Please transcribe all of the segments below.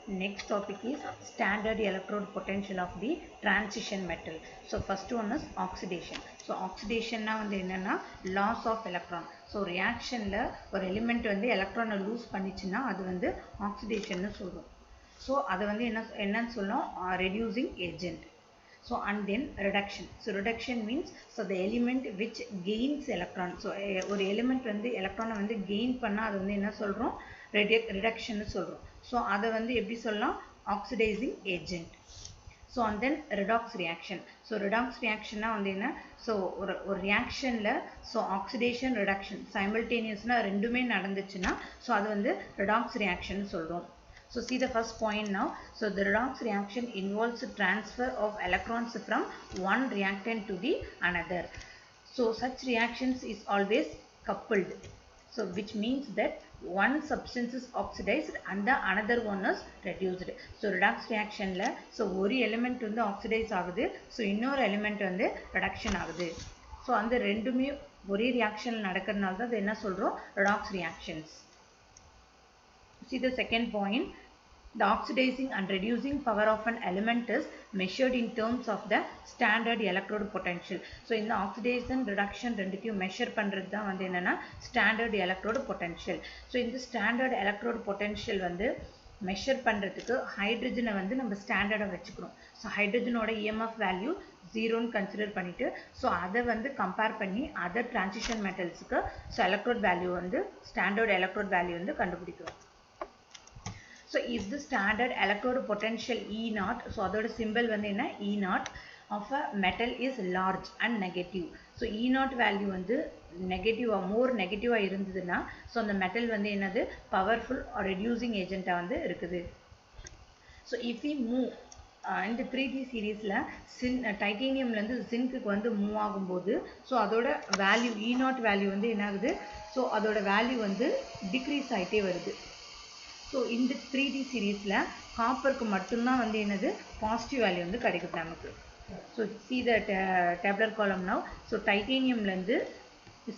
Next topic is standard electrode potential of the transition metal. So first one is oxidation. So oxidation na வந்து என்னன்னா loss of electron. So reactionல ஒரு element வந்து electron lose பண்ணிச்சுன்னா அது வந்து oxidation னு சொல்றோம். So அது வந்து என்னன்னு சொல்லணும் reducing agent. So and then reduction. So reduction means the element which gains electron. So ஒரு element வந்து electron வந்து gain பண்ணா அது வந்து என்ன சொல்றோம் reduction னு சொல்றோம். So அதை வந்து எப்படி சொல்லலாம் oxidizing agent. So and then redox reaction. So redox reaction na வந்து என்ன so ஒரு reactionல so oxidation reduction simultaneously ரெண்டுமே நடந்துச்சுன்னா so அது வந்து redox reaction சொல்றோம். So see the first point now. So the redox reaction involves transfer of electrons from one reactant to the another. So such reactions is always coupled. So which means that one substance is oxidized and the another one is reduced. So redox reaction la so ஒரு element வந்து oxidize ஆகுது so இன்னொரு element வந்து reduction ஆகுது. So அந்த ரெண்டுமே ஒரே reaction நடக்கிறதுனால தான் என்ன சொல்றோம் redox reactions. See the second point. The oxidizing and reducing power of an element is measured in terms of the standard electrode potential. So in the oxidation reduction ரெண்டுத்தையும் measure பண்றது தான் வந்து என்னன்னா standard electrode potential. So in the standard electrode potential வந்து measure பண்றதுக்கு ஹைட்ரஜனை வந்து நம்ம ஸ்டாண்டர்டா வச்சுக்கிறோம். So ஹைட்ரஜனோட EMF value 0 ன்னு கன்சிடர் பண்ணிட்டு so அதை வந்து கம்பேர் பண்ணி other transition metals-க்கு so electrode value வந்து standard electrode value வந்து கண்டுபிடிக்கிறோம். So is the standard electrode potential E0. So அதோட symbol வந்து என்ன E0 of a metal is large and negative. So E0 value வந்து negative more negative இருந்ததுன்னா so அந்த metal வந்து என்னது powerful or reducing agent வந்து இருக்குது. So if we move இந்த 3D சீரீஸ்ல டைட்டேனியம்ல இருந்து ஜிங்க்கு வந்து மூவ் ஆகும்போது so அதோட வேல்யூ E0 வேல்யூ வந்து என்ன ஆகுது so அதோட வேல்யூ வந்து டிக்ரீஸ் ஆயிட்டே வருது. So இந்த 3D சீரீஸ்ல காப்பருக்கு மட்டும்தான் வந்து என்னது பாசிட்டிவ் வேல்யூ வந்து கிடைக்குது நமக்கு. So see the tabular column now. So டைட்டேனியம்ல இருந்து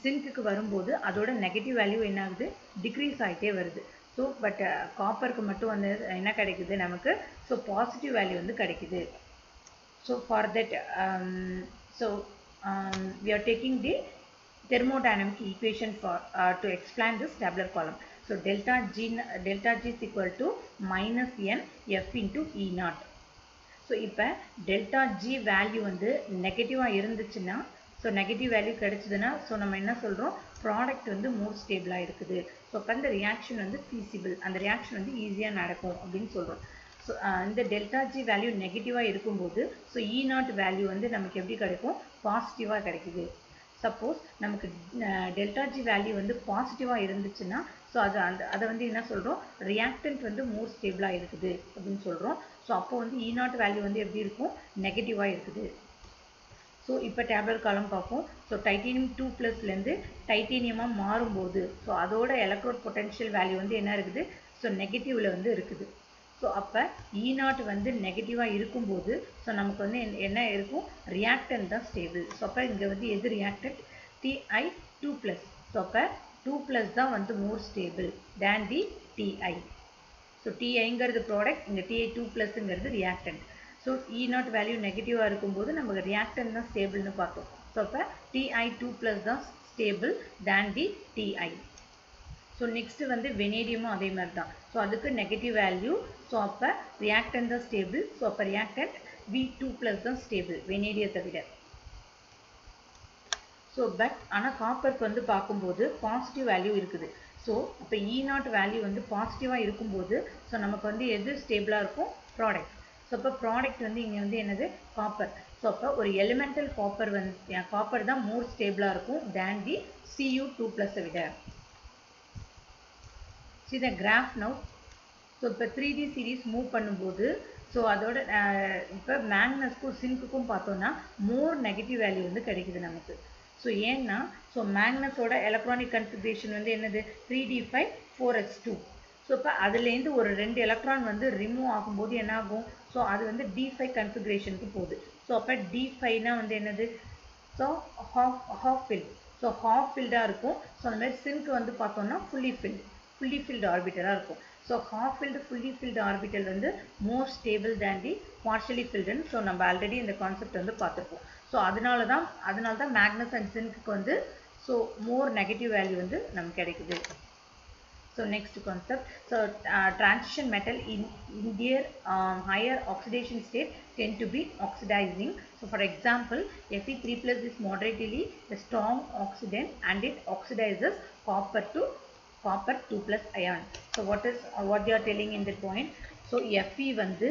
ஜிங்க்குக்கு வரும்போது அதோட நெகட்டிவ் வேல்யூ என்ன ஆகுது டிக்ரீஸ் ஆயிட்டே வருது. So பட் காப்பருக்கு மட்டும் வந்து என்ன கிடைக்குது நமக்கு so பாசிட்டிவ் வேல்யூ வந்து கிடைக்குது. So for that we are taking the thermodynamic equation for to explain this tabular column. So delta G is equal to minus n F into E0. So இப்போ delta G value வந்து நெகட்டிவா இருந்துச்சுன்னா so negative value கிடைச்சதுன்னா so நம்ம என்ன சொல்றோம் product வந்து மோர் ஸ்டேபிளா இருக்குது. ஸோ அப்போ அந்த ரியாக்ஷன் வந்து feasible அந்த ரியாக்ஷன் வந்து ஈஸியா நடக்கும் அப்படின்னு சொல்றோம். ஸோ இந்த டெல்டா ஜி வேல்யூ நெகட்டிவா இருக்கும்போது ஸோ E0 வேல்யூ வந்து நமக்கு எப்படி கிடைக்கும் பாசிட்டிவா கிடைக்குது. சப்போஸ் நமக்கு டெல்டா ஜி வேல்யூ வந்து பாசிட்டிவா இருந்துச்சுன்னா ஸோ அதை வந்து என்ன சொல்றோம் ரியாக்டன்ட் வந்து மோர் ஸ்டேபிளா இருக்குது அப்படின்னு சொல்றோம். ஸோ அப்போ வந்து E0 வேல்யூ வந்து எப்படி இருக்கும் நெகட்டிவா இருக்குது. ஸோ இப்போ டேபுலர் காலம் பார்ப்போம். ஸோ டைட்டேனியம் 2+லேருந்து டைட்டேனியமாக மாறும்போது ஸோ அதோட எலக்ட்ரோட் பொட்டன்ஷியல் வேல்யூ வந்து என்ன இருக்குது ஸோ நெகட்டிவ்ல வந்து இருக்குது. ஸோ அப்போ E0 வந்து நெகட்டிவாக இருக்கும்போது ஸோ நமக்கு வந்து என்ன இருக்கும் ரியாக்டன்ட் தான் ஸ்டேபிள். ஸோ அப்போ இங்கே வந்து எது ரியாக்டன்ட் Ti2+. ஸோ அப்போ 2+ தான் வந்து மோர் ஸ்டேபிள் தேன் தி Ti. ஸோ Tiங்கிறது ப்ராடக்ட் இங்கே Ti2+ங்கிறது ரியாக்டன்ட். ஸோ E0 வேல்யூ நெகட்டிவாக இருக்கும்போது நமக்கு ரியாக்டன்ட் தான் ஸ்டேபிள்னு பார்த்தோம். ஸோ அப்போ Ti2+ தான் ஸ்டேபிள் தேன் தி Ti. ஸோ நெக்ஸ்ட் வந்து வெனேடியமும் அதே மாதிரி தான். ஸோ அதுக்கு நெகட்டிவ் வேல்யூ ஸோ அப்போ ரியாக்டன்ட் தான் ஸ்டேபிள். ஸோ அப்போ ரியாக்டன்ட் V2+ தான் ஸ்டேபிள் வெனேடியத்தை விட. ஸோ பட் ஆனால் காப்பருக்கு வந்து பார்க்கும்போது பாசிட்டிவ் வேல்யூ இருக்குது. ஸோ இப்போ E0 வேல்யூ வந்து பாசிட்டிவாக இருக்கும்போது ஸோ நமக்கு வந்து எது ஸ்டேபிளாக இருக்கும் ப்ராடக்ட். ஸோ அப்போ ப்ராடக்ட் வந்து இங்கே வந்து என்னது காப்பர். ஸோ அப்போ ஒரு எலிமெண்டல் காப்பர் வந்து காப்பர் தான் மோர் ஸ்டேபிளாக இருக்கும் தேன் தி Cu2+ விட. See the graph now. So இப்போ 3D series மூவ் பண்ணும்போது ஸோ அதோட இப்போ மேக்னஸ்க்கும் சிங்க்குக்கும் பார்த்தோம்னா மோர் நெகட்டிவ் வேல்யூ வந்து கிடைக்குது நமக்கு. ஸோ ஏன்னா ஸோ மேக்னஸோட எலக்ட்ரானிக் கன்ஃபிகரேஷன் வந்து என்னது 3d5 4s2. ஸோ இப்போ அதுலேருந்து ஒரு 2 எலக்ட்ரான் வந்து ரிமூவ் ஆகும்போது என்ன ஆகும் ஸோ அது வந்து d5 கன்ஃபிகரேஷனுக்கு போகுது. ஸோ அப்போ d5னா வந்து என்னது so half filled. So half filled இருக்கும். ஸோ அந்த மாதிரி சிங்க் வந்து பார்த்தோம்னா fully filled ஆர்பிட்டலாக இருக்கும். So half filled fully filled orbital வந்து more stable than the partially filled. So நம்ம ஆல்ரெடி இந்த கான்செப்ட் வந்து பார்த்துருப்போம். ஸோ அதனால தான் மேக்னஸ் அண்ட் ஜிங்க்கு வந்து ஸோ மோர் நெகட்டிவ் வேல்யூ வந்து நமக்கு கிடைக்குது. So next concept, so transition metal in their higher oxidation state tend to be oxidizing. So for example, Fe3 plus is moderately a strong oxidant and it oxidizes copper to copper 2 plus ion. So what they are telling in that point? So Fe வந்து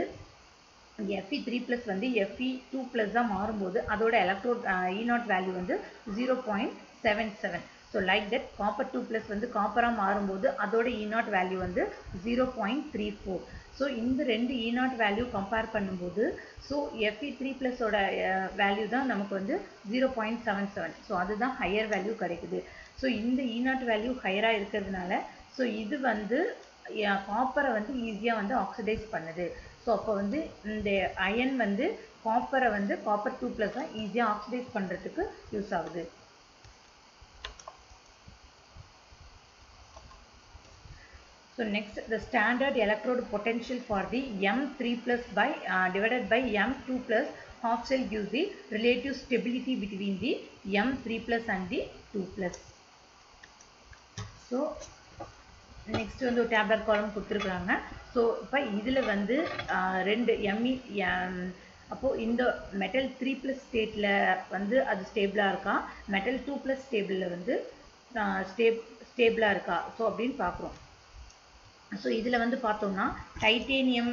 Fe3 plus வந்து Fe2 plus தான் மாறும்போது அதோட electrode E0 value வந்து 0.77. So like that copper 2 plus வந்து காப்பரா மாறும்போது அதோட E0 value வந்து 0.34. So இந்த ரெண்டு E0 value compare பண்ணும்போது so Fe3 plus ஓட value தான் நமக்கு வந்து 0.77. So அதுதான் higher value கிடைக்குது. So இந்த E0 value higher இருக்கிறதுனால so இது வந்து காப்பரை வந்து ஈஸியா வந்து ஆக்சிடைஸ் பண்ணுது. ஸோ அப்போ வந்து இந்த அயன் வந்து காப்பரை வந்து காப்பர் 2 plus தான் ஈஸியாக ஆக்சிடைஸ் பண்ணுறதுக்கு யூஸ் ஆகுது. So next, the standard electrode potential for the M3 plus by divided by M2 plus half cell gives the relative stability between the M3 plus and the 2 plus. So next வந்து ஒரு tablet காலம் கொடுத்துருக்குறாங்க. So இப்போ இதில் வந்து ரெண்டு அப்போது இந்த மெட்டல் 3 ப்ளஸ் ஸ்டேட்டில் வந்து அது ஸ்டேபிளாக இருக்கா, மெட்டல் 2 ப்ளஸ் ஸ்டேபிளில் வந்து ஸ்டேபிளாக இருக்கா ஸோ அப்படின்னு பார்க்குறோம். ஸோ இதில் வந்து பார்த்தோம்னா டைட்டேனியம்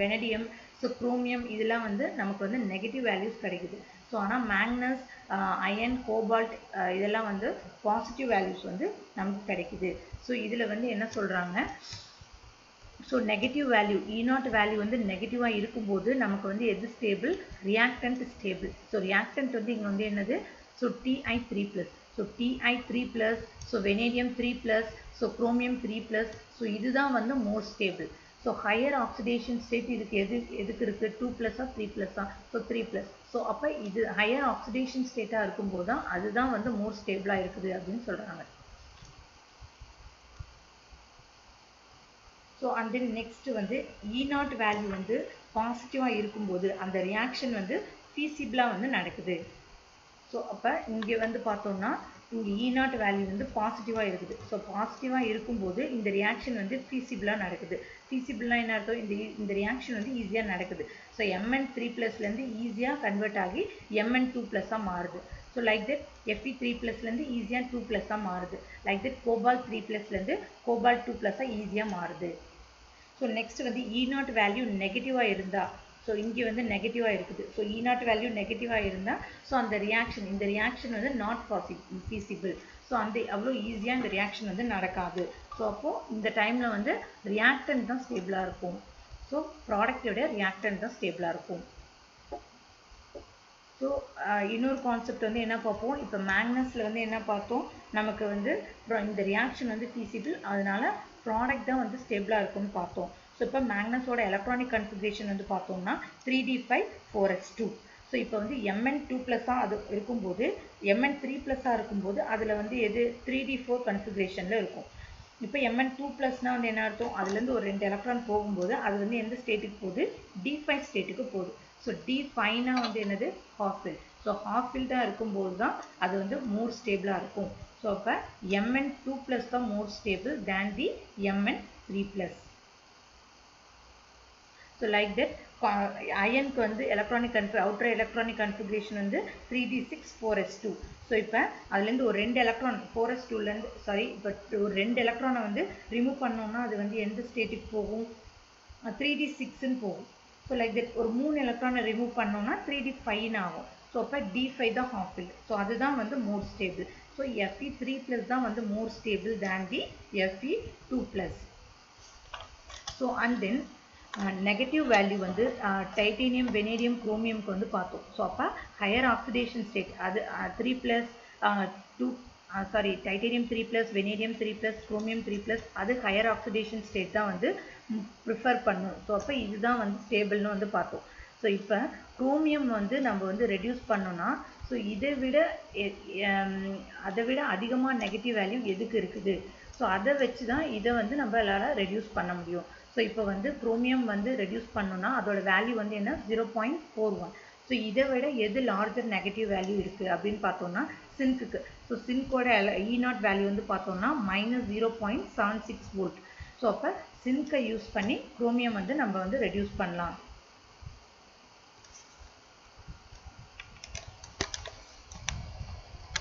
வெனடியம் ஸோ குரோமியம் இதெல்லாம் வந்து நமக்கு வந்து நெகட்டிவ் வேல்யூஸ் கிடைக்குது. ஸோ ஆனால் மேக்னஸ் அயன் கோபால்ட் இதெல்லாம் வந்து பாசிட்டிவ் வேல்யூஸ் வந்து நமக்கு கிடைக்குது. ஸோ இதில் வந்து என்ன சொல்கிறாங்க, so negative value E0 value வந்து நெகட்டிவாக இருக்கும்போது நமக்கு வந்து எது stable, reactant stable. So reactant வந்து இங்கே வந்து என்னது, so Ti3+. So Ti3+, so vanadium 3+, so chromium 3+. So இதுதான் வந்து மோர் stable. So higher oxidation state இதுக்கு எதுக்கு இருக்குது, 2+, 3+. ஸோ 3+. ஸோ அப்போ இது ஹையர் ஆக்சிடேஷன் ஸ்டேட்டாக இருக்கும்போது தான் அதுதான் வந்து மோர் ஸ்டேபிளாக இருக்குது அப்படின்னு சொல்கிறாங்க. ஸோ அண்ட் தென் நெக்ஸ்ட் வந்து E0 வேல்யூ வந்து பாசிட்டிவாக இருக்கும்போது அந்த ரியாக்ஷன் வந்து ஃபீசிபிளாக வந்து நடக்குது. ஸோ அப்போ இங்கே வந்து பார்த்தோம்னா இங்கே E0 வேல்யூ வந்து பாசிட்டிவாக இருக்குது. ஸோ பாசிட்டிவாக இருக்கும்போது இந்த ரியாக்ஷன் வந்து ஃபீசிபிளாக நடக்குது. ஃபீசிபிளாக என்ன அர்த்தம், இந்த ரியாக்ஷன் வந்து ஈஸியாக நடக்குது. ஸோ Mn3+லேருந்து ஈஸியாக கன்வெர்ட் ஆகி Mn2+ஆக மாறுது. ஸோ லைக் தட் Fe3+லேருந்து ஈஸியாக 2+ஆக மாறுது. லைக் தட் கோபால்ட் 3+லேருந்து கோபால்ட் 2+ஆக ஈஸியாக மாறுது. ஸோ நெக்ஸ்ட் வந்து E0 வேல்யூ நெகட்டிவாக இருந்தால், ஸோ இங்கே வந்து நெகட்டிவாக இருக்குது. ஸோ E0 வேல்யூ நெகட்டிவாக இருந்தால் ஸோ அந்த இந்த ரியாக்ஷன் வந்து நாட் ஃபீசிபிள். ஸோ அந்த அவ்வளோ ஈஸியாக இந்த ரியாக்ஷன் வந்து நடக்காது. ஸோ அப்போது இந்த டைமில் வந்து ரியாக்டன்ட் தான் ஸ்டேபிளாக இருக்கும். ஸோ ப்ராடக்டோட ரியாக்டன்ட் தான் ஸ்டேபிளாக இருக்கும். ஸோ இன்னொரு கான்செப்ட் வந்து என்ன பார்ப்போம், இப்போ மேக்னஸில் வந்து என்ன பார்த்தோம், நமக்கு வந்து இந்த ரியாக்ஷன் வந்து ஃபீசிபிள், அதனால ப்ராடக்ட் தான் வந்து ஸ்டேபிளாக இருக்கும்னு பார்த்தோம். ஸோ இப்போ மேக்னஸோட எலக்ட்ரானிக் கன்ஃபிகரேஷன் வந்து பார்த்தோம்னா 3d5 4s2. ஸோ இப்போ வந்து Mn2+ஆக அது இருக்கும்போது Mn3+ஆக இருக்கும்போது அதில் வந்து எது 3d4 கன்ஃபிகரேஷனில் இருக்கும். இப்போ Mn2+னா வந்து என்ன அர்த்தம், அதுலேருந்து ஒரு 2 எலக்ட்ரான் போகும்போது அது வந்து எந்த ஸ்டேட்டுக்கு போகுது, d5 ஸ்டேட்டுக்கு போகுது. ஸோ d5னா வந்து என்னது, half fill. So half fill தான் இருக்கும்போது தான் அது வந்து மோர் ஸ்டேபிளாக இருக்கும். ஸோ அப்போ Mn2+ தான் more stable than the Mn3+. So like that அயனுக்கு வந்து அவுட்டர் எலக்ட்ரானிக் கன்ஃபிகரேஷன் வந்து 3d6 4s2. ஸோ இப்போ அதுலேருந்து ஒரு 2 எலக்ட்ரான் 4s2லேருந்து இப்போ ஒரு 2 எலக்ட்ரானை வந்து ரிமூவ் பண்ணோம்னா அது வந்து எந்த ஸ்டேட்டுக்கு போகும், 3d6ன்னு போகும். ஸோ லைக் தட் ஒரு 3 எலக்ட்ரானை ரிமூவ் பண்ணோம்னா 3d5ன்னு ஆகும். ஸோ அப்போ d5 தான் ஹாஃப் ஃபில். ஸோ அதுதான் வந்து மோர் ஸ்டேபிள். ஸோ Fe3+ தான் வந்து மோர் stable than the Fe2+. So and then negative value வந்து டைட்டேனியம் வெனேடியம் குரோமியம்க்கு வந்து பார்த்தோம். ஸோ அப்போ ஹையர் ஆக்சிடேஷன் ஸ்டேட் அது 3+2 டைட்டேனியம் 3+, வெனேடியம் 3+, குரோமியம் 3+, அது ஹையர் ஆக்சிடேஷன் ஸ்டேட் தான் வந்து ப்ரிஃபர் பண்ணும். ஸோ அப்போ இதுதான் வந்து ஸ்டேபிள்னு வந்து பார்த்தோம். ஸோ இப்போ குரோமியம் வந்து நம்ம வந்து ரெடியூஸ் பண்ணோன்னா ஸோ அதை விட அதிகமாக நெகட்டிவ் வேல்யூ எதுக்கு இருக்குது, ஸோ அதை வச்சு தான் இதை வந்து நம்மளால் ரெடியூஸ் பண்ண முடியும். ஸோ இப்போ வந்து குரோமியம் வந்து ரெடியூஸ் பண்ணோன்னா அதோட வேல்யூ வந்து என்ன 0.41. ஸோ இதை விட எது லார்ஜர் நெகட்டிவ் வேல்யூ இருக்குது அப்படின்னு பார்த்தோம்னா சின்க்குக்கு. ஸோ சின்கோட E0 வேல்யூ வந்து பார்த்தோம்னா -0.76 வோல்ட். ஸோ அப்போ சின்கை யூஸ் பண்ணி குரோமியம் வந்து நம்ம வந்து ரெடியூஸ் பண்ணலாம்.